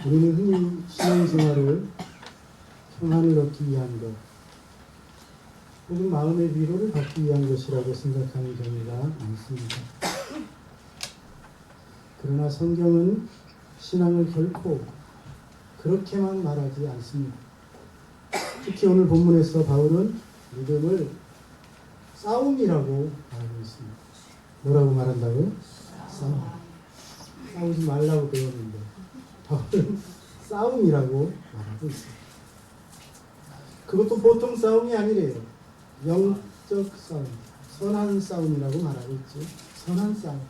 우리는 흔히 신앙생활을 평안을 얻기 위한 것, 혹은 마음의 위로를 받기 위한 것이라고 생각하는 경우가 많습니다. 그러나 성경은 신앙을 결코 그렇게만 말하지 않습니다. 특히 오늘 본문에서 바울은 믿음을 싸움이라고 말하고 있습니다. 뭐라고 말한다고요? 싸움. 싸우지 말라고 배웠는데 바울은 싸움이라고 말하고 있습니다. 그것도 보통 싸움이 아니래요. 영적 싸움, 선한 싸움이라고 말하고 있죠. 선한 싸움.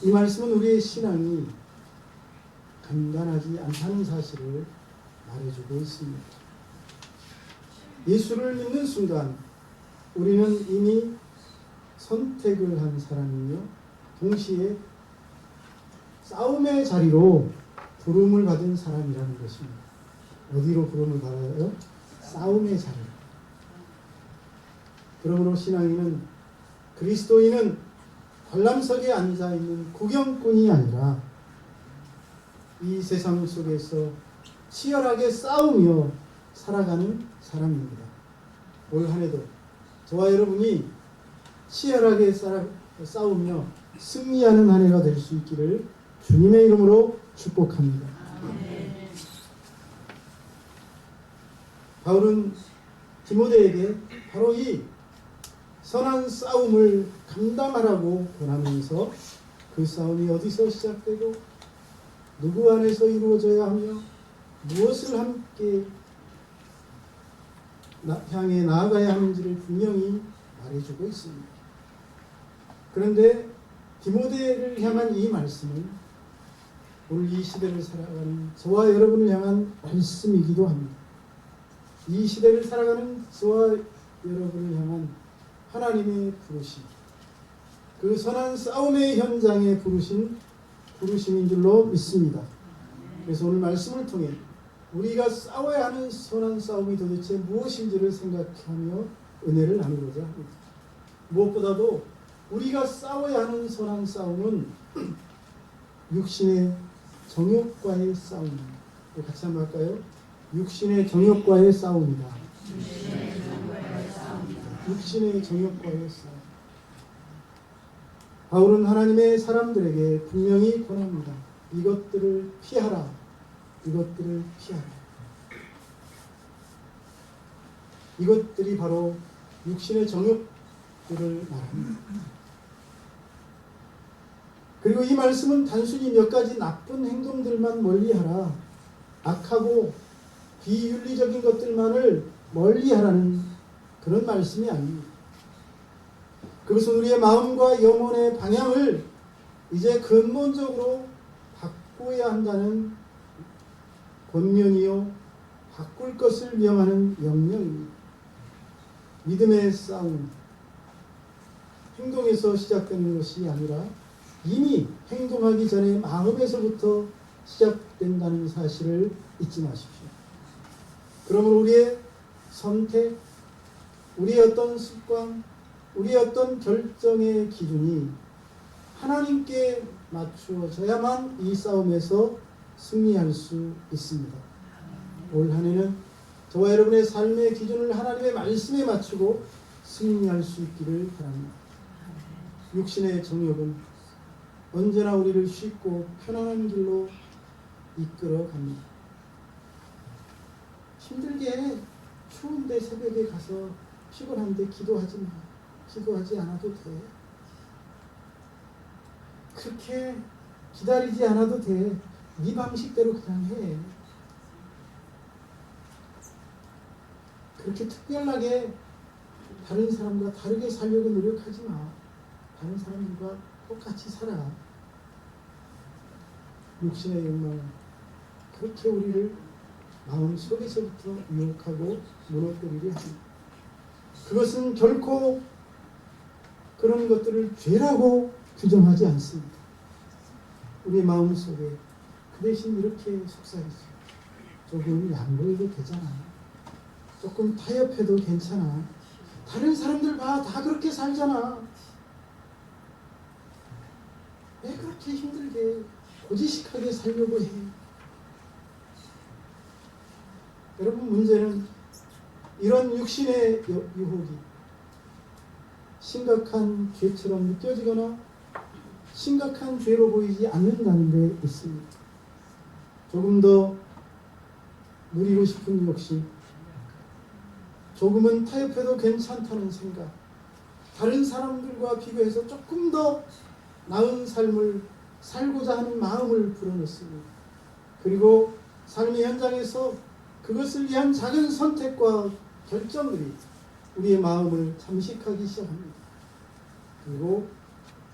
이 말씀은 우리의 신앙이 간단하지 않다는 사실을 말해주고 있습니다. 예수를 믿는 순간 우리는 이미 선택을 한 사람이며 동시에 싸움의 자리로 부름을 받은 사람이라는 것입니다. 어디로 부름을 받아요? 싸움의 자리. 그러므로 신앙인은, 그리스도인은 관람석에 앉아있는 구경꾼이 아니라 이 세상 속에서 치열하게 싸우며 살아가는 사람입니다. 올 한해도 저와 여러분이 치열하게 싸우며 승리하는 한 해가 될 수 있기를 주님의 이름으로 축복합니다. 바울은 디모데에게 바로 이 선한 싸움을 감당하라고 권하면서 그 싸움이 어디서 시작되고 누구 안에서 이루어져야 하며 무엇을 함께 향해 나아가야 하는지를 분명히 말해주고 있습니다. 그런데 디모데를 향한 이 말씀은 오늘 이 시대를 살아가는 저와 여러분을 향한 말씀이기도 합니다. 이 시대를 살아가는 저와 여러분을 향한 하나님의 부르심, 그 선한 싸움의 현장에 부르심인 줄로 믿습니다. 그래서 오늘 말씀을 통해 우리가 싸워야 하는 선한 싸움이 도대체 무엇인지를 생각하며 은혜를 나누고자 합니다. 무엇보다도 우리가 싸워야 하는 선한 싸움은 육신의 정욕과의 싸움입니다. 같이 한번 할까요? 육신의 정욕과의 싸움이다. 육신의 정욕과의 싸움. 바울은 하나님의 사람들에게 분명히 권합니다. 이것들을 피하라. 이것들을 피하라. 이것들이 바로 육신의 정욕들을 말합니다. 그리고 이 말씀은 단순히 몇 가지 나쁜 행동들만 멀리하라, 악하고 비윤리적인 것들만을 멀리하라는 그런 말씀이 아닙니다. 그것은 우리의 마음과 영혼의 방향을 이제 근본적으로 바꿔야 한다는 권면이요, 바꿀 것을 명하는 명령입니다. 믿음의 싸움, 행동에서 시작되는 것이 아니라 이미 행동하기 전에 마음에서부터 시작된다는 사실을 잊지 마십시오. 그러므로 우리의 선택, 우리의 어떤 습관, 우리의 어떤 결정의 기준이 하나님께 맞추어져야만 이 싸움에서 승리할 수 있습니다. 올 한 해는 저와 여러분의 삶의 기준을 하나님의 말씀에 맞추고 승리할 수 있기를 바랍니다. 육신의 정욕은 언제나 우리를 쉽고 편안한 길로 이끌어 갑니다. 힘들게 추운데 새벽에 가서 피곤한데 기도하지 마. 기도하지 않아도 돼. 그렇게 기다리지 않아도 돼. 네 방식대로 그냥 해. 그렇게 특별하게 다른 사람과 다르게 살려고 노력하지 마. 다른 사람들과 똑같이 살아. 육신의 욕망은 그렇게 우리를 마음 속에서부터 유혹하고 무너뜨리게 합니다. 그것은 결코 그런 것들을 죄라고 규정하지 않습니다. 우리 마음 속에 그 대신 이렇게 속삭이죠. 조금 양보해도 되잖아. 조금 타협해도 괜찮아. 다른 사람들 봐. 다 그렇게 살잖아. 왜 그렇게 힘들게 고지식하게 살려고 해요. 여러분, 문제는 이런 육신의 유혹이 심각한 죄처럼 느껴지거나 심각한 죄로 보이지 않는다는 데 있습니다. 조금 더 누리고 싶은 욕심, 조금은 타협해도 괜찮다는 생각, 다른 사람들과 비교해서 조금 더 나은 삶을 살고자 하는 마음을 불어넣습니다. 그리고 삶의 현장에서 그것을 위한 작은 선택과 결정들이 우리의 마음을 잠식하기 시작합니다. 그리고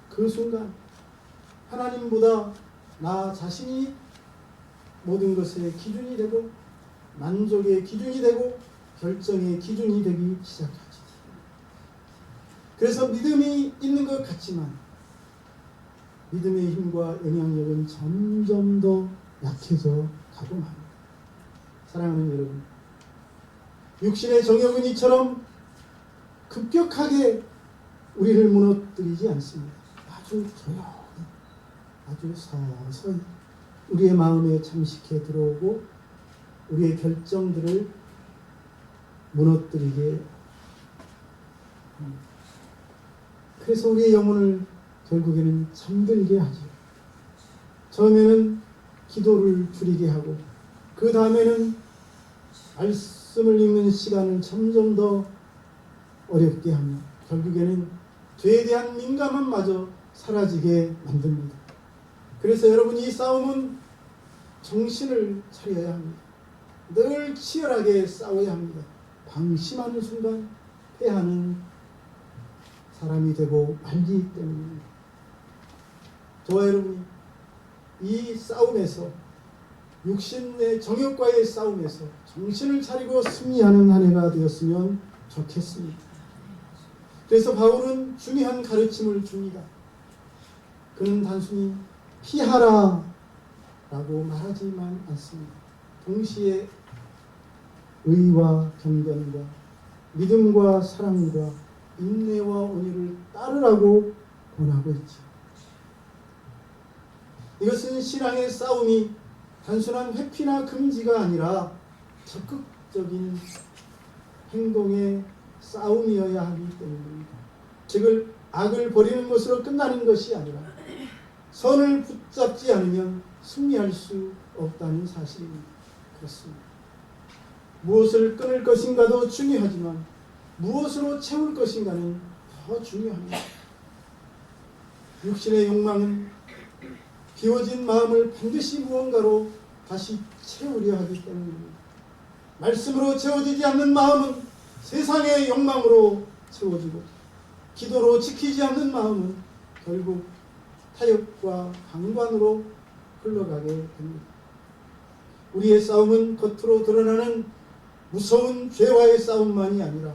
그 순간 하나님보다 나 자신이 모든 것의 기준이 되고 만족의 기준이 되고 결정의 기준이 되기 시작하죠. 그래서 믿음이 있는 것 같지만 믿음의 힘과 영향력은 점점 더 약해져 가고 맙니다. 사랑하는 여러분, 육신의 정욕은 이처럼 급격하게 우리를 무너뜨리지 않습니다. 아주 조용히, 아주 서서히 우리의 마음에 잠식해 들어오고 우리의 결정들을 무너뜨리게 합니다. 그래서 우리의 영혼을 결국에는 잠들게 하죠. 처음에는 기도를 줄이게 하고 그 다음에는 말씀을 읽는 시간을 점점 더 어렵게 하며 결국에는 죄에 대한 민감함마저 사라지게 만듭니다. 그래서 여러분, 이 싸움은 정신을 차려야 합니다. 늘 치열하게 싸워야 합니다. 방심하는 순간 패하는 사람이 되고 말기 때문입니다. 저와 여러분이 이 싸움에서, 육신의 정욕과의 싸움에서 정신을 차리고 승리하는 한 해가 되었으면 좋겠습니다. 그래서 바울은 중요한 가르침을 줍니다. 그는 단순히 피하라 라고 말하지만 않습니다. 동시에 의와 경건과 믿음과 사랑과 인내와 온유를 따르라고 권하고 있죠. 이것은 신앙의 싸움이 단순한 회피나 금지가 아니라 적극적인 행동의 싸움이어야 하기 때문입니다. 즉 악을 버리는 것으로 끝나는 것이 아니라 선을 붙잡지 않으면 승리할 수 없다는 사실입니다. 그렇습니다. 무엇을 끊을 것인가도 중요하지만 무엇으로 채울 것인가는 더 중요합니다. 육신의 욕망은 비워진 마음을 반드시 무언가로 다시 채우려 하기 때문입니다. 말씀으로 채워지지 않는 마음은 세상의 욕망으로 채워지고 기도로 지키지 않는 마음은 결국 타협과 강관으로 흘러가게 됩니다. 우리의 싸움은 겉으로 드러나는 무서운 죄와의 싸움만이 아니라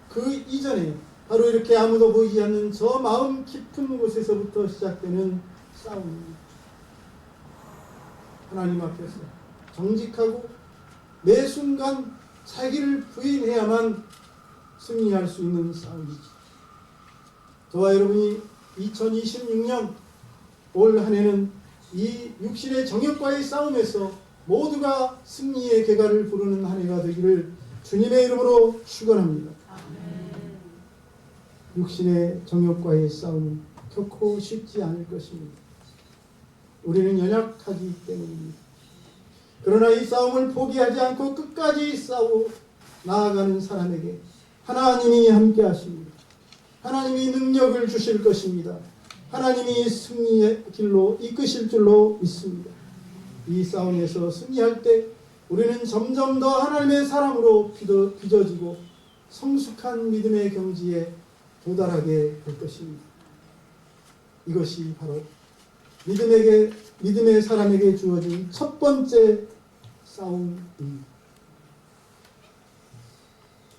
그 이전에 바로 이렇게 아무도 보이지 않는 저 마음 깊은 곳에서부터 시작되는 싸움입니다. 하나님 앞에서 정직하고 매 순간 자기를 부인해야만 승리할 수 있는 싸움이지. 저와 여러분이 2026년 올 한 해는 이 육신의 정욕과의 싸움에서 모두가 승리의 개가를 부르는 한 해가 되기를 주님의 이름으로 축원합니다. 육신의 정욕과의 싸움은 결코 쉽지 않을 것입니다. 우리는 연약하기 때문입니다. 그러나 이 싸움을 포기하지 않고 끝까지 싸워 나아가는 사람에게 하나님이 함께 하십니다. 하나님이 능력을 주실 것입니다. 하나님이 승리의 길로 이끄실 줄로 믿습니다. 이 싸움에서 승리할 때 우리는 점점 더 하나님의 사람으로 빚어지고 성숙한 믿음의 경지에 도달하게 될 것입니다. 이것이 바로 믿음의 사람에게 주어진 첫 번째 싸움입니다.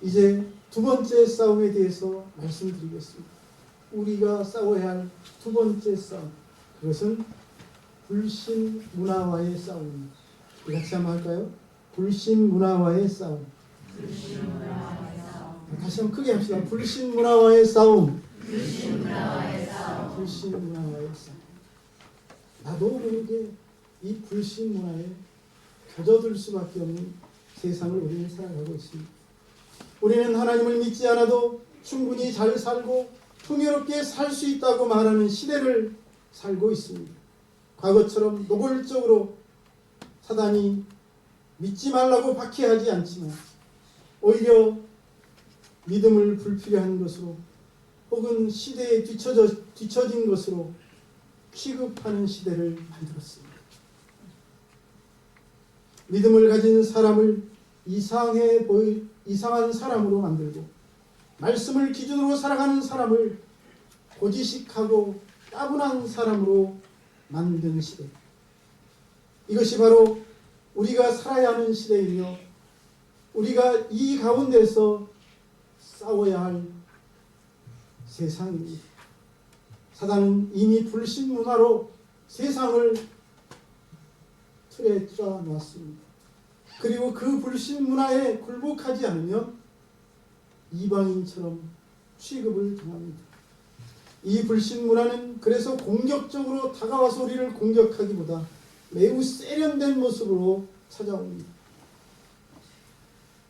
이제 두 번째 싸움에 대해서 말씀드리겠습니다. 우리가 싸워야 할 두 번째 싸움, 그것은 불신 문화와의 싸움입니다. 같이 한번 할까요? 불신 문화와의 싸움. 다시 한번 크게 합시다. 불신 문화와의 싸움. 불신 문화와의 싸움. 나도 모르게 이 불신 문화에 젖어들 수밖에 없는 세상을 우리는 살아가고 있습니다. 우리는 하나님을 믿지 않아도 충분히 잘 살고 풍요롭게 살 수 있다고 말하는 시대를 살고 있습니다. 과거처럼 노골적으로 사단이 믿지 말라고 박해하지 않지만 오히려 믿음을 불필요한 것으로 혹은 시대에 뒤처진 것으로 취급하는 시대를 만들었습니다. 믿음을 가진 사람을 이상한 사람으로 만들고 말씀을 기준으로 살아가는 사람을 고지식하고 따분한 사람으로 만든 시대. 이것이 바로 우리가 살아야 하는 시대이며 우리가 이 가운데서 싸워야 할 세상입니다. 사단은 이미 불신 문화로 세상을 틀에 짜 놨습니다. 그리고 그 불신 문화에 굴복하지 않으면 이방인처럼 취급을 당합니다. 이 불신 문화는 그래서 공격적으로 다가와서 우리를 공격하기보다 매우 세련된 모습으로 찾아옵니다.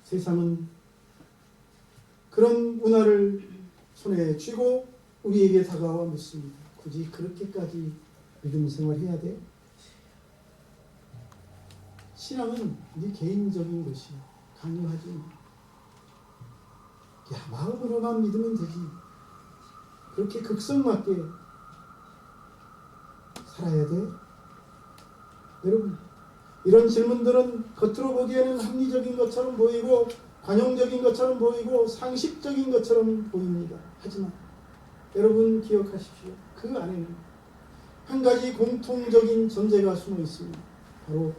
세상은 그런 문화를 손에 쥐고 우리에게 다가와 묻습니다. 굳이 그렇게까지 믿음 생활해야 돼? 신앙은 네 개인적인 것이야. 강요하지 마. 야, 마음으로만 믿으면 되지. 그렇게 극성맞게 살아야 돼? 여러분, 이런 질문들은 겉으로 보기에는 합리적인 것처럼 보이고 관용적인 것처럼 보이고 상식적인 것처럼 보입니다. 하지만 여러분 기억하십시오. 그 안에는 한 가지 공통적인 전제가 숨어 있습니다. 바로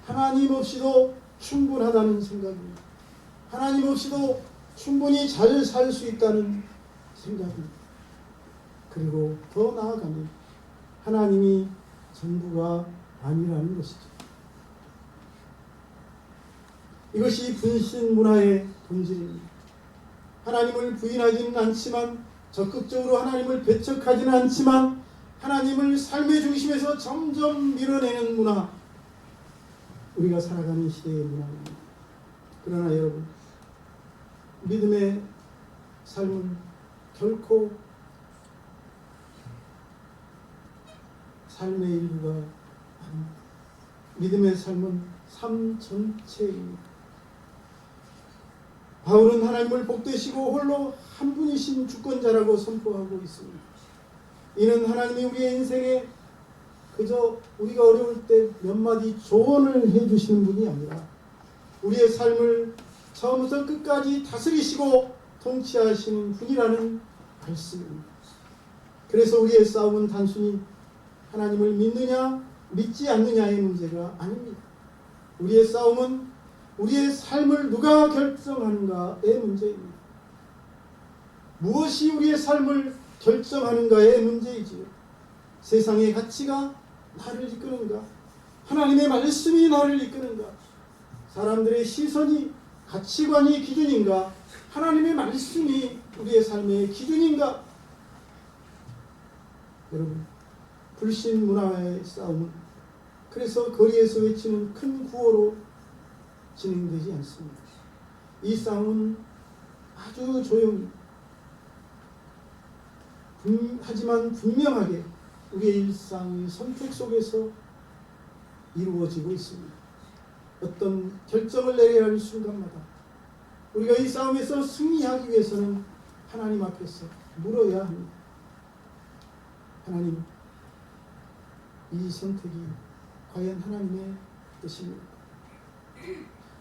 하나님 없이도 충분하다는 생각입니다. 하나님 없이도 충분히 잘 살 수 있다는 생각입니다. 그리고 더 나아가면 하나님이 전부가 아니라는 것이죠. 이것이 분신 문화의 본질입니다. 하나님을 부인하지는 않지만 적극적으로 하나님을 배척하지는 않지만 하나님을 삶의 중심에서 점점 밀어내는 문화, 우리가 살아가는 시대의 문화입니다. 그러나 여러분, 믿음의 삶은 결코 삶의 일부가 아닙니다. 믿음의 삶은 삶 전체입니다. 바울은 하나님을 복되시고 홀로 한 분이신 주권자라고 선포하고 있습니다. 이는 하나님이 우리의 인생에 그저 우리가 어려울 때 몇 마디 조언을 해주시는 분이 아니라 우리의 삶을 처음부터 끝까지 다스리시고 통치하시는 분이라는 말씀입니다. 그래서 우리의 싸움은 단순히 하나님을 믿느냐 믿지 않느냐의 문제가 아닙니다. 우리의 싸움은 우리의 삶을 누가 결정하는가의 문제입니다. 무엇이 우리의 삶을 결정하는가의 문제이지요. 세상의 가치가 나를 이끄는가? 하나님의 말씀이 나를 이끄는가? 사람들의 시선이 가치관이 기준인가? 하나님의 말씀이 우리의 삶의 기준인가? 여러분, 불신 문화의 싸움은 그래서 거리에서 외치는 큰 구호로 진행되지 않습니다. 이 싸움은 아주 조용히 하지만 분명하게 우리의 일상의 선택 속에서 이루어지고 있습니다. 어떤 결정을 내려야 할 순간마다 우리가 이 싸움에서 승리하기 위해서는 하나님 앞에서 물어야 합니다. 하나님, 이 선택이 과연 하나님의 뜻입니까?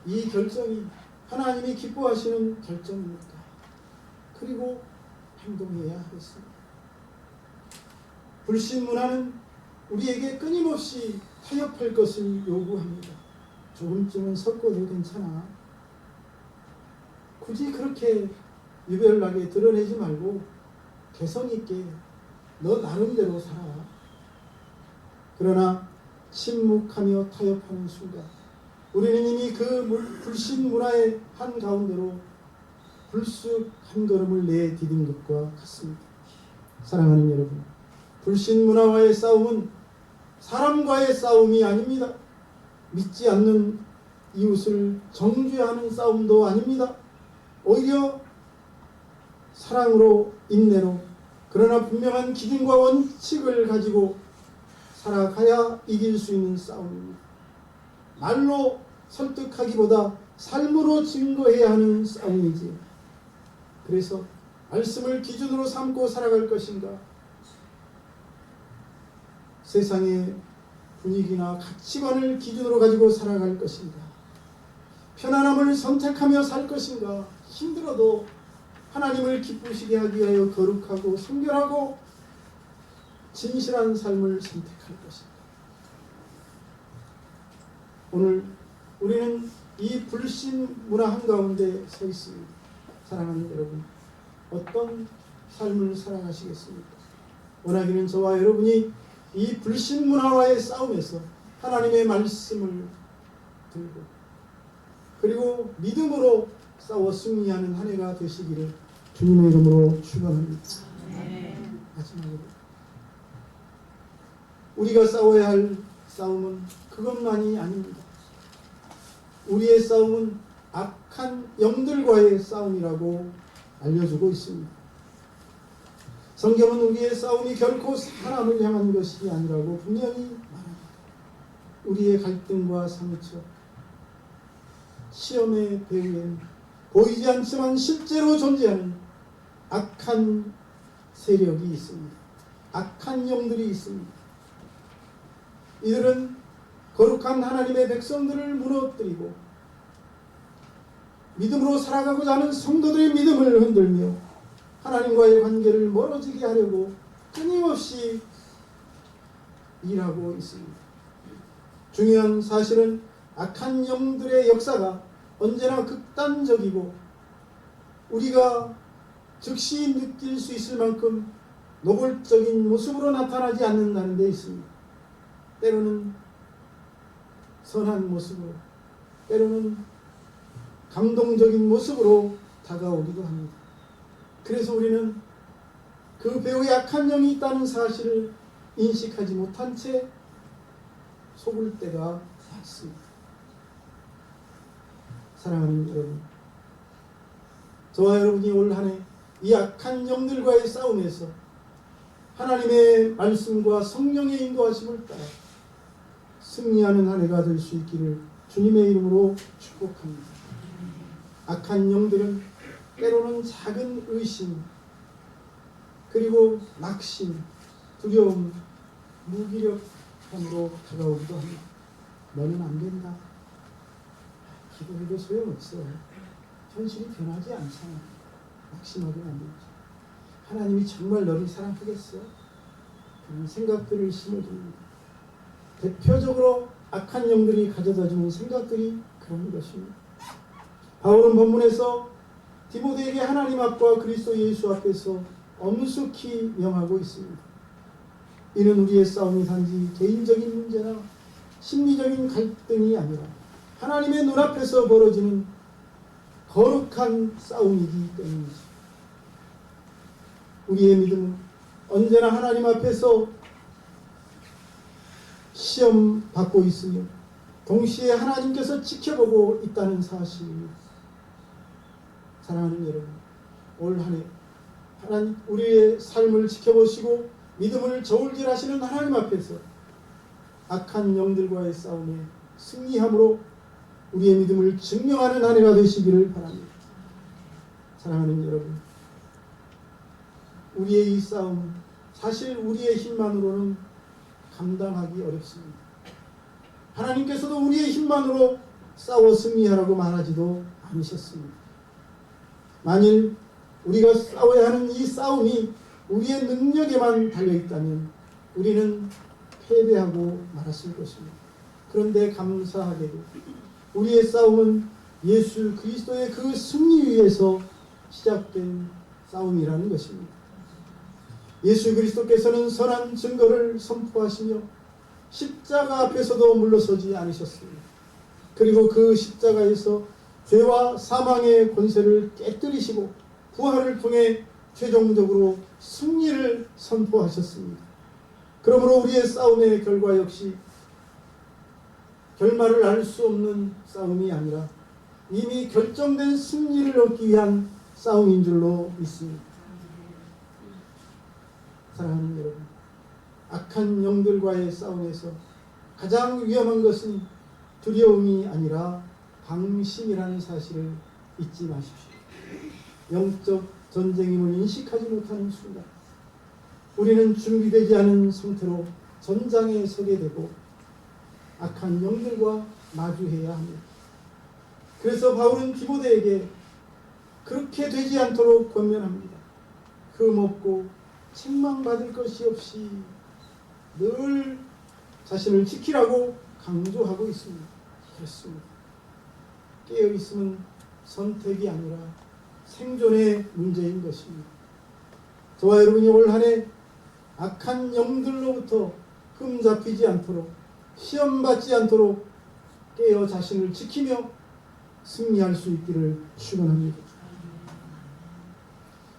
이 결정이 하나님이 기뻐하시는 결정입니까? 그리고 행동해야 하겠습니다. 불신 문화는 우리에게 끊임없이 타협할 것을 요구합니다. 조금쯤은 섞어도 괜찮아. 굳이 그렇게 유별나게 드러내지 말고 개성 있게 너 나름대로 살아. 그러나 침묵하며 타협하는 순간 우리는 이미 그 불신 문화의 한가운데로 불쑥 한 걸음을 내디딘 것과 같습니다. 사랑하는 여러분, 불신 문화와의 싸움은 사람과의 싸움이 아닙니다. 믿지 않는 이웃을 정죄하는 싸움도 아닙니다. 오히려 사랑으로, 인내로, 그러나 분명한 기준과 원칙을 가지고 살아가야 이길 수 있는 싸움입니다. 말로 설득하기보다 삶으로 증거해야 하는 싸움이지. 그래서 말씀을 기준으로 삼고 살아갈 것인가, 세상의 분위기나 가치관을 기준으로 가지고 살아갈 것인가, 편안함을 선택하며 살 것인가, 힘들어도 하나님을 기쁘시게 하기 위하여 거룩하고 순결하고 진실한 삶을 선택할 것인가. 오늘 우리는 이 불신 문화 한가운데 서 있습니다. 사랑하는 여러분, 어떤 삶을 살아가시겠습니까? 원하기는 저와 여러분이 이 불신 문화와의 싸움에서 하나님의 말씀을 들고 그리고 믿음으로 싸워 승리하는 한 해가 되시기를 주님의 이름으로 축원합니다. 마지막으로 우리가 싸워야 할 싸움은 그것만이 아닙니다. 우리의 싸움은 악한 영들과의 싸움이라고 알려주고 있습니다. 성경은 우리의 싸움이 결코 사람을 향한 것이 아니라고 분명히 말합니다. 우리의 갈등과 상처, 시험의 배후엔 보이지 않지만 실제로 존재하는 악한 세력이 있습니다. 악한 영들이 있습니다. 이들은 거룩한 하나님의 백성들을 무너뜨리고 믿음으로 살아가고자 하는 성도들의 믿음을 흔들며 하나님과의 관계를 멀어지게 하려고 끊임없이 일하고 있습니다. 중요한 사실은 악한 영들의 역사가 언제나 극단적이고 우리가 즉시 느낄 수 있을 만큼 노골적인 모습으로 나타나지 않는다는 데 있습니다. 때로는 선한 모습으로, 때로는 감동적인 모습으로 다가오기도 합니다. 그래서 우리는 그 배후에 악한 영이 있다는 사실을 인식하지 못한 채 속을 때가 많습니다. 사랑하는 여러분, 저와 여러분이 올 한 해 이 악한 영들과의 싸움에서 하나님의 말씀과 성령의 인도하심을 따라 승리하는 한 해가 될 수 있기를 주님의 이름으로 축복합니다. 악한 영들은 때로는 작은 의심, 그리고 낙심, 두려움, 무기력함으로 다가오기도 합니다. 너는 안 된다. 기도해도 소용없어. 현실이 변하지 않잖아. 낙심하면 안 되지. 하나님이 정말 너를 사랑하겠어? 그런 생각들을 심어줍니다. 대표적으로 악한 영들이 가져다주는 생각들이 그런 것입니다. 바울은 본문에서 디모데에게 하나님 앞과 그리스도 예수 앞에서 엄숙히 명하고 있습니다. 이는 우리의 싸움이 단지 개인적인 문제나 심리적인 갈등이 아니라 하나님의 눈앞에서 벌어지는 거룩한 싸움이기 때문이죠. 우리의 믿음은 언제나 하나님 앞에서 시험 받고 있으며 동시에 하나님께서 지켜보고 있다는 사실입니다. 사랑하는 여러분, 올 한 해 하나님 우리의 삶을 지켜보시고 믿음을 저울질하시는 하나님 앞에서 악한 영들과의 싸움에 승리함으로 우리의 믿음을 증명하는 한 해가 되시기를 바랍니다. 사랑하는 여러분, 우리의 이 싸움 사실 우리의 힘만으로는 감당하기 어렵습니다. 하나님께서도 우리의 힘만으로 싸워 승리하라고 말하지도 않으셨습니다. 만일 우리가 싸워야 하는 이 싸움이 우리의 능력에만 달려있다면 우리는 패배하고 말았을 것입니다. 그런데 감사하게도 우리의 싸움은 예수 그리스도의 그 승리 위에서 시작된 싸움이라는 것입니다. 예수 그리스도께서는 선한 증거를 선포하시며 십자가 앞에서도 물러서지 않으셨습니다. 그리고 그 십자가에서 죄와 사망의 권세를 깨뜨리시고 부활을 통해 최종적으로 승리를 선포하셨습니다. 그러므로 우리의 싸움의 결과 역시 결말을 알 수 없는 싸움이 아니라 이미 결정된 승리를 얻기 위한 싸움인 줄로 믿습니다. 사랑하는 여러분, 악한 영들과의 싸움에서 가장 위험한 것은 두려움이 아니라 방심이라는 사실을 잊지 마십시오. 영적 전쟁임을 인식하지 못하는 순간 우리는 준비되지 않은 상태로 전장에 서게 되고 악한 영들과 마주해야 합니다. 그래서 바울은 디모데에게 그렇게 되지 않도록 권면합니다. 흠없고 책망받을 것이 없이 늘 자신을 지키라고 강조하고 있습니다. 그렇습니다. 깨어있음은 선택이 아니라 생존의 문제인 것입니다. 저와 여러분이 올 한 해 악한 영들로부터 흠잡히지 않도록, 시험받지 않도록 깨어 자신을 지키며 승리할 수 있기를 축원합니다.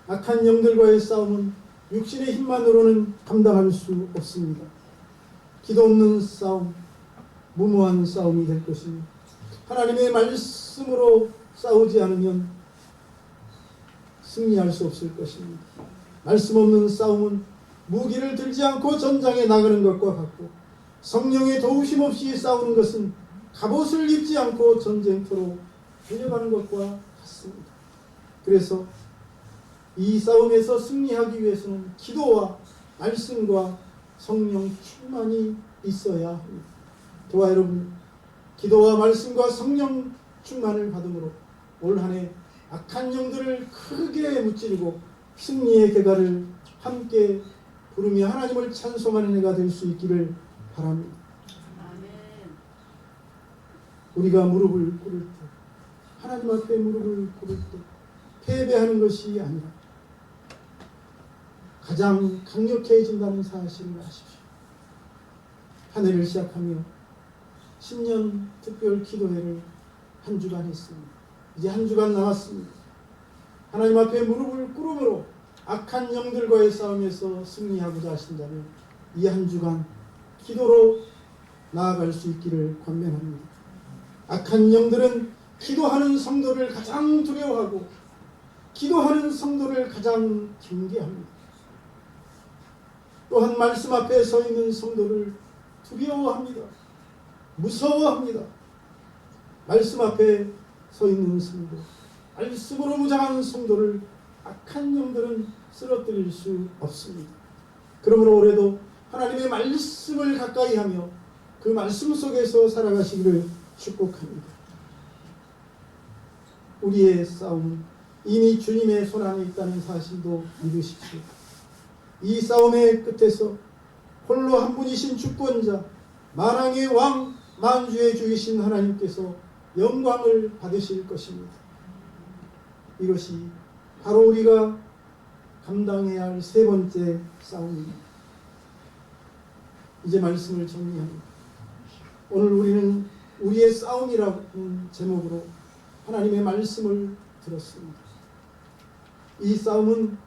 악한 영들과의 싸움은 육신의 힘만으로는 감당할 수 없습니다. 기도 없는 싸움, 무모한 싸움이 될 것입니다. 하나님의 말씀으로 싸우지 않으면 승리할 수 없을 것입니다. 말씀 없는 싸움은 무기를 들지 않고 전장에 나가는 것과 같고, 성령의 도우심 없이 싸우는 것은 갑옷을 입지 않고 전쟁터로 달려가는 것과 같습니다. 그래서 이 싸움에서 승리하기 위해서는 기도와 말씀과 성령 충만이 있어야 합니다. 저와 여러분, 기도와 말씀과 성령 충만을 받음으로 올 한 해 악한 영들을 크게 무찌르고 승리의 계가를 함께 부르며 하나님을 찬송하는 해가 될 수 있기를 바랍니다. 우리가 무릎을 꿇을 때, 하나님 앞에 무릎을 꿇을 때 패배하는 것이 아니라 가장 강력해진다는 사실을 아십시오. 한 해를 시작하며 신년 특별 기도회를 한 주간 했습니다. 이제 한 주간 남았습니다. 하나님 앞에 무릎을 꿇음으로 악한 영들과의 싸움에서 승리하고자 하신다면 이 한 주간 기도로 나아갈 수 있기를 권면합니다. 악한 영들은 기도하는 성도를 가장 두려워하고 기도하는 성도를 가장 경계합니다. 또한 말씀 앞에 서 있는 성도를 두려워합니다. 무서워합니다. 말씀 앞에 서 있는 성도, 말씀으로 무장한 성도를 악한 영들은 쓰러뜨릴 수 없습니다. 그러므로 올해도 하나님의 말씀을 가까이 하며 그 말씀 속에서 살아가시기를 축복합니다. 우리의 싸움은 이미 주님의 손안에 있다는 사실도 믿으십시오. 이 싸움의 끝에서 홀로 한 분이신 주권자, 만왕의 왕, 만주의 주이신 하나님께서 영광을 받으실 것입니다. 이것이 바로 우리가 감당해야 할 세 번째 싸움입니다. 이제 말씀을 정리합니다. 오늘 우리는 우리의 싸움이라는 제목으로 하나님의 말씀을 들었습니다. 이 싸움은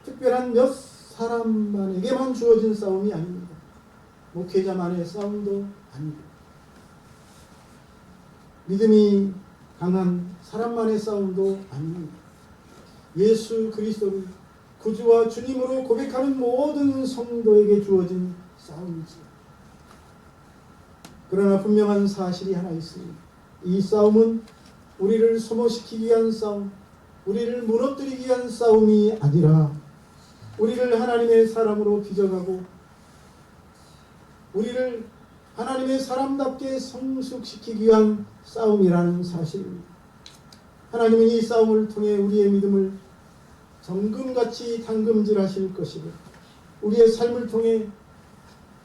특별한 몇 사람만에게만 주어진 싸움이 아닙니다. 목회자만의 싸움도 아니고 믿음이 강한 사람만의 싸움도 아닙니다. 예수 그리스도를 구주와 주님으로 고백하는 모든 성도에게 주어진 싸움이지. 그러나 분명한 사실이 하나 있습니다. 이 싸움은 우리를 소모시키기 위한 싸움, 우리를 무너뜨리기 위한 싸움이 아니라 우리를 하나님의 사람으로 빚어가고 우리를 하나님의 사람답게 성숙시키기 위한 싸움이라는 사실입니다. 하나님은 이 싸움을 통해 우리의 믿음을 정금같이 담금질하실 것이고 우리의 삶을 통해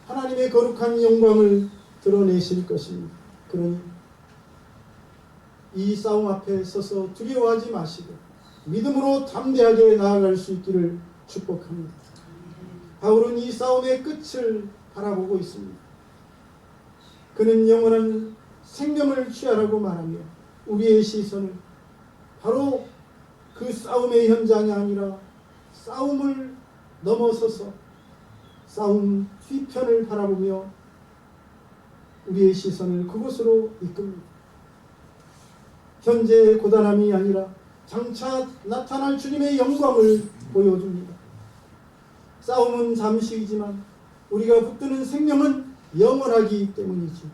하나님의 거룩한 영광을 드러내실 것입니다. 그러니 이 싸움 앞에 서서 두려워하지 마시고 믿음으로 담대하게 나아갈 수 있기를 축복합니다. 바울은 이 싸움의 끝을 바라보고 있습니다. 그는 영원한 생명을 취하라고 말하며 우리의 시선을 바로 그 싸움의 현장이 아니라 싸움을 넘어서서 싸움 뒤편을 바라보며 우리의 시선을 그곳으로 이끕니다. 현재의 고단함이 아니라 장차 나타날 주님의 영광을 보여줍니다. 싸움은 잠시이지만 우리가 붙드는 생명은 영원하기 때문이지.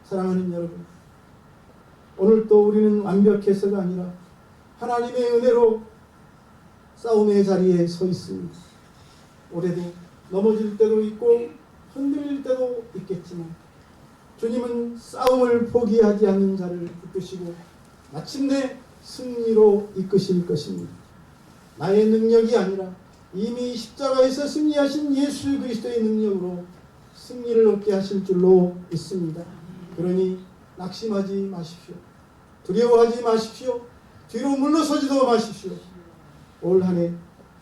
사랑하는 여러분, 오늘도 우리는 완벽해서가 아니라 하나님의 은혜로 싸움의 자리에 서 있습니다. 올해도 넘어질 때도 있고 흔들릴 때도 있겠지만 주님은 싸움을 포기하지 않는 자를 붙드시고 마침내 승리로 이끄실 것입니다. 나의 능력이 아니라 이미 십자가에서 승리하신 예수 그리스도의 능력으로 승리를 얻게 하실 줄로 믿습니다. 그러니 낙심하지 마십시오. 두려워하지 마십시오. 뒤로 물러서지도 마십시오. 올 한 해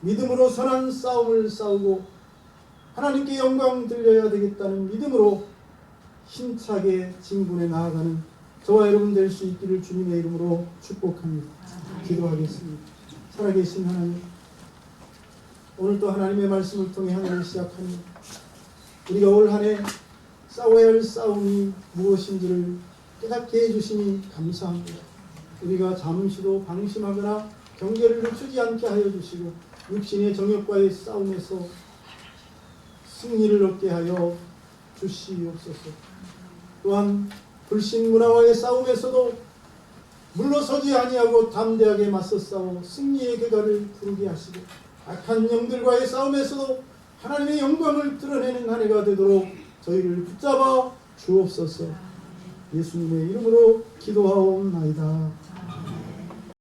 믿음으로 선한 싸움을 싸우고 하나님께 영광 들려야 되겠다는 믿음으로 힘차게 진군에 나아가는 저와 여러분 될 수 있기를 주님의 이름으로 축복합니다. 기도하겠습니다. 살아계신 하나님, 오늘도 하나님의 말씀을 통해 한 해를 시작합니다. 우리가 올 한 해 싸워야 할 싸움이 무엇인지를 깨닫게 해주시니 감사합니다. 우리가 잠시도 방심하거나 경계를 늦추지 않게 하여 주시고 육신의 정욕과의 싸움에서 승리를 얻게 하여 주시옵소서. 또한 불신 문화와의 싸움에서도 물러서지 아니하고 담대하게 맞서 싸워 승리의 계가를 부르게 하시고 악한 영들과의 싸움에서도 하나님의 영광을 드러내는 한 해가 되도록 저희를 붙잡아 주옵소서. 예수님의 이름으로 기도하옵나이다.